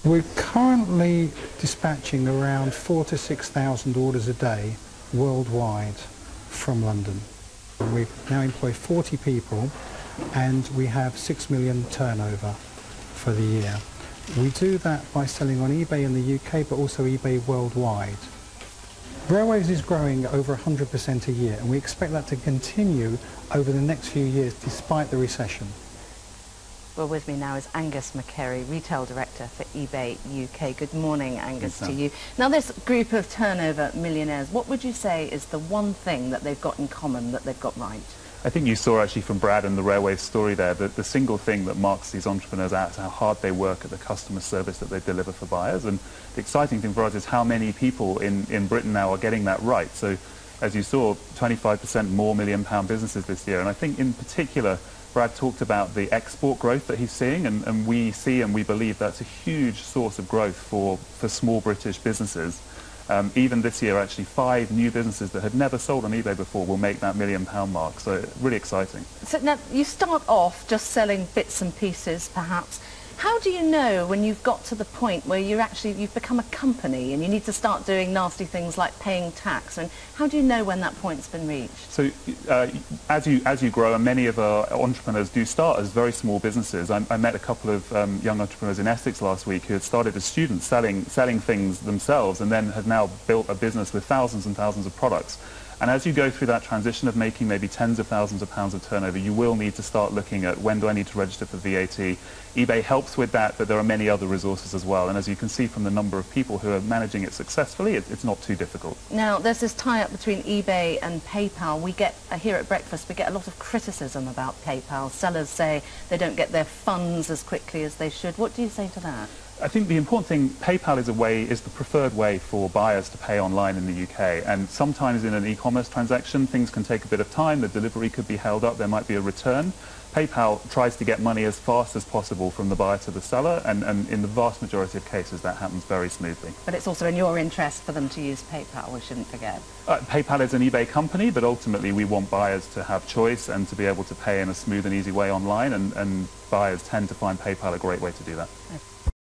We're currently dispatching around 4,000 to 6,000 orders a day worldwide from London. We now employ 40 people and we have 6 million turnover for the year. We do that by selling on eBay in the UK but also eBay worldwide. Rarewaves is growing over 100% a year and we expect that to continue over the next few years despite the recession. Well, with me now is Angus McCarey, Retail Director for eBay UK. Good morning, Angus, to you. Now, this group of turnover millionaires, what would you say is the one thing that they've got in common, that they've got right? I think you saw actually from Brad and the Rarewaves story there that the single thing that marks these entrepreneurs out is how hard they work at the customer service that they deliver for buyers. And the exciting thing for us is how many people in Britain now are getting that right. So, as you saw, 25% more £1 million businesses this year. And I think in particular, Brad talked about the export growth that he's seeing, and we see and we believe that's a huge source of growth for small British businesses. Even this year, actually, 5 new businesses that had never sold on eBay before will make that £1 million mark, so really exciting. So now, you start off just selling bits and pieces, perhaps. How do you know when you've got to the point where you've become a company and you need to start doing nasty things like paying tax? And how do you know when that point's been reached? So as you grow, and many of our entrepreneurs do start as very small businesses. I met a couple of young entrepreneurs in Essex last week who had started as students selling things themselves and then had now built a business with thousands and thousands of products. And as you go through that transition of making maybe tens of thousands of pounds of turnover, you will need to start looking at when do I need to register for VAT. eBay helps with that, but there are many other resources as well. And as you can see from the number of people who are managing it successfully, it's not too difficult. Now, there's this tie-up between eBay and PayPal. We get, here at Breakfast, we get a lot of criticism about PayPal. Sellers say they don't get their funds as quickly as they should. What do you say to that? I think the important thing, PayPal is the preferred way for buyers to pay online in the UK, and sometimes in an e-commerce transaction things can take a bit of time, the delivery could be held up, there might be a return. PayPal tries to get money as fast as possible from the buyer to the seller, and in the vast majority of cases that happens very smoothly. But it's also in your interest for them to use PayPal, we shouldn't forget. PayPal is an eBay company, but ultimately we want buyers to have choice and to be able to pay in a smooth and easy way online, and buyers tend to find PayPal a great way to do that.